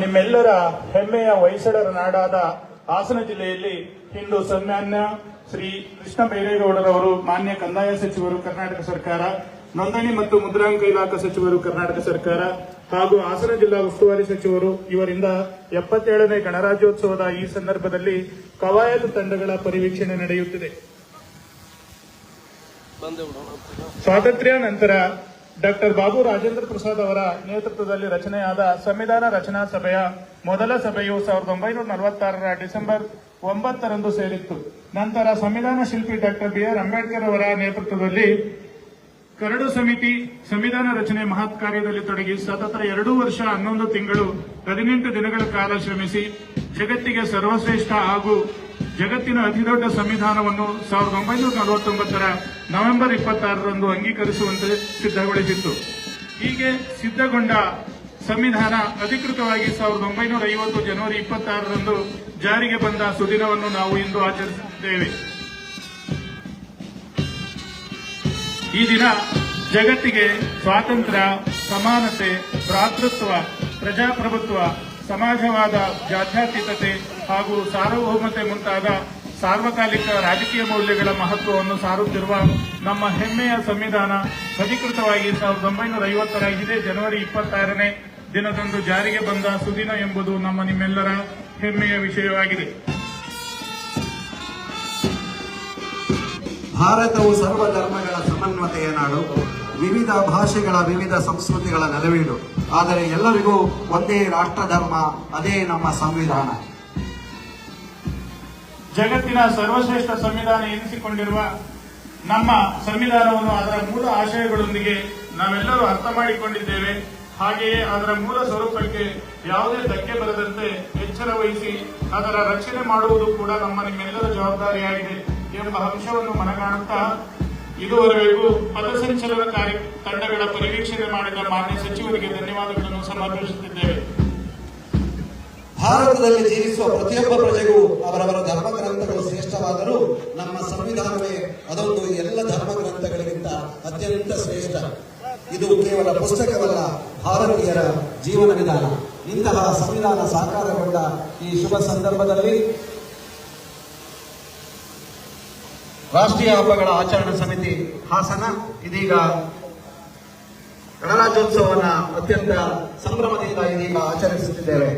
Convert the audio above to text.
ನಿಮ್ಮೆಲ್ಲರ ಹೆಮ್ಮೆಯ ಹೊಯ್ಸಳರ ನಾಡಾದ ಹಾಸನ ಜಿಲ್ಲೆಯಲ್ಲಿ ಇಂದು ಸನ್ಮಾನ್ಯ ಶ್ರೀ ಕೃಷ್ಣ ಬೈರೇಗೌಡರವರು, ಮಾನ್ಯ ಕಂದಾಯ ಸಚಿವರು ಕರ್ನಾಟಕ ಸರ್ಕಾರ, ನೋಂದಣಿ ಮತ್ತು ಮುದ್ರಾಂಕ ಇಲಾಖಾ ಸಚಿವರು ಕರ್ನಾಟಕ ಸರ್ಕಾರ ಹಾಗೂ ಹಾಸನ ಜಿಲ್ಲಾ ಉಸ್ತುವಾರಿ ಸಚಿವರು ಇವರಿಂದ 77ನೇ ಗಣರಾಜ್ಯೋತ್ಸವದ ಈ ಸಂದರ್ಭದಲ್ಲಿ ಕವಾಯತು ತಂಡಗಳ ಪರಿವೀಕ್ಷಣೆ ನಡೆಯುತ್ತಿದೆ. ಸ್ವಾತಂತ್ರ್ಯ ನಂತರ ಡಾಕ್ಟರ್ ಬಾಬು ರಾಜೇಂದ್ರ ಪ್ರಸಾದ್ ಅವರ ನೇತೃತ್ವದಲ್ಲಿ ರಚನೆಯಾದ ಸಂವಿಧಾನ ರಚನಾ ಸಭೆಯ ಮೊದಲ ಸಭೆಯು 1946ರ ಡಿಸೆಂಬರ್ 9ರಂದು ಸೇರಿತ್ತು. ನಂತರ ಸಂವಿಧಾನ ಶಿಲ್ಪಿ ಡಾಕ್ಟರ್ BR ಅಂಬೇಡ್ಕರ್ ಅವರ ನೇತೃತ್ವದಲ್ಲಿ ಕರಡು ಸಮಿತಿ ಸಂವಿಧಾನ ರಚನೆ ಮಹತ್ ಕಾರ್ಯದಲ್ಲಿ ತೊಡಗಿ ಸತತ 2 ವರ್ಷ 11 ತಿಂಗಳು 18 ದಿನಗಳ ಕಾಲ ಶ್ರಮಿಸಿ ಜಗತ್ತಿಗೆ ಸರ್ವಶ್ರೇಷ್ಠ ಹಾಗೂ ಜಗತ್ತಿನ ಅತಿದೊಡ್ಡ ಸಂವಿಧಾನವನ್ನು 1949ರ ನವೆಂಬರ್ 26ರಂದು ಅಂಗೀಕರಿಸುವಂತೆ ಸಿದ್ಧಗೊಳಿಸಿತ್ತು. ಹೀಗೆ ಸಿದ್ಧಗೊಂಡ ಸಂವಿಧಾನ ಅಧಿಕೃತವಾಗಿ 1950 ಜನವರಿ 26ರಂದು ಜಾರಿಗೆ ಬಂದ ಸುದಿನವನ್ನು ನಾವು ಇಂದು ಆಚರಿಸುತ್ತಿದ್ದೇವೆ. ಈ ದಿನ ಜಗತ್ತಿಗೆ ಸ್ವಾತಂತ್ರ್ಯ, ಸಮಾನತೆ, ಭ್ರಾತೃತ್ವ, ಪ್ರಜಾಪ್ರಭುತ್ವ, ಸಮಾಜವಾದ, ಜಾತ್ಯತೀತತೆ ಹಾಗೂ ಸಾರ್ವಭೌಮತೆ ಮುಂತಾದ ಸಾರ್ವಕಾಲಿಕ ರಾಜಕೀಯ ಮೌಲ್ಯಗಳ ಮಹತ್ವವನ್ನು ಸಾರುತ್ತಿರುವ ನಮ್ಮ ಹೆಮ್ಮೆಯ ಸಂವಿಧಾನ ಅಧಿಕೃತವಾಗಿ 1950ರ ಇದೇ ಜನವರಿ 26ನೇ ದಿನದಂದು ಜಾರಿಗೆ ಬಂದ ಸುದಿನ ಎಂಬುದು ನಿಮ್ಮೆಲ್ಲರ ಹೆಮ್ಮೆಯ ವಿಷಯವಾಗಿದೆ. ಭಾರತವು ಸರ್ವಧರ್ಮಗಳ ಸಮನ್ವತೆಯ ನಾಡು, ವಿವಿಧ ಭಾಷೆಗಳ, ವಿವಿಧ ಸಂಸ್ಕೃತಿಗಳ ನೆಲವೀಡು. ಆದರೆ ಎಲ್ಲರಿಗೂ ಒಂದೇ ರಾಷ್ಟ್ರ ಧರ್ಮ, ಅದೇ ನಮ್ಮ ಸಂವಿಧಾನ. ಜಗತ್ತಿನ ಸರ್ವಶ್ರೇಷ್ಠ ಸಂವಿಧಾನ ಎನಿಸಿಕೊಂಡಿರುವ ನಮ್ಮ ಸಂವಿಧಾನವನ್ನು ಅದರ ಮೂಲ ಆಶಯಗಳೊಂದಿಗೆ ನಾವೆಲ್ಲರೂ ಅರ್ಥ ಮಾಡಿಕೊಂಡಿದ್ದೇವೆ. ಹಾಗೆಯೇ ಅದರ ಮೂಲ ಸ್ವರೂಪಕ್ಕೆ ಯಾವುದೇ ಧಕ್ಕೆ ಬರದಂತೆ ಎಚ್ಚರ ವಹಿಸಿ ಅದರ ರಕ್ಷಣೆ ಮಾಡುವುದು ಕೂಡ ನಿಮ್ಮೆಲ್ಲರ ಜವಾಬ್ದಾರಿಯಾಗಿದೆ ಎಂಬ ಅಂಶವನ್ನು ಮನಗಾಣುತ್ತಾ ಇದುವರೆಗೂ ಪಥಸಂಚಲನ ತಂಡಗಳ ಪರಿವೀಕ್ಷಣೆ ಮಾಡಿದ ಮಾನ್ಯ ಸಚಿವರಿಗೆ ಧನ್ಯವಾದಗಳನ್ನು ಸಮರ್ಪಿಸುತ್ತಿದ್ದೇವೆ. ಭಾರತದಲ್ಲಿ ಜೀವಿಸುವ ಪ್ರತಿಯೊಬ್ಬ ಪ್ರಜೆಗೂ ಅವರವರ ಧರ್ಮಗ್ರಂಥಗಳು ಶ್ರೇಷ್ಠವಾದರೂ ನಮ್ಮ ಸಂವಿಧಾನವೇ ಅದೊಂದು ಎಲ್ಲ ಧರ್ಮಗ್ರಂಥಗಳಿಗಿಂತ ಅತ್ಯಂತ ಶ್ರೇಷ್ಠ. ಇದು ಕೇವಲ ಪುಸ್ತಕವಲ್ಲ, ಭಾರತೀಯರ ಜೀವನ ವಿಧಾನ. ಇಂತಹ ಸಂವಿಧಾನ ಸಾಕಾರಗೊಂಡ ಈ ಶುಭ ಸಂದರ್ಭದಲ್ಲಿ ರಾಷ್ಟ್ರೀಯ ಹಬ್ಬಗಳ ಆಚರಣಾ ಸಮಿತಿ ಹಾಸನ ಇದೀಗ ಗಣರಾಜ್ಯೋತ್ಸವವನ್ನು ಅತ್ಯಂತ ಸಂಭ್ರಮದಿಂದ ಇದೀಗ ಆಚರಿಸುತ್ತಿದ್ದೇವೆ.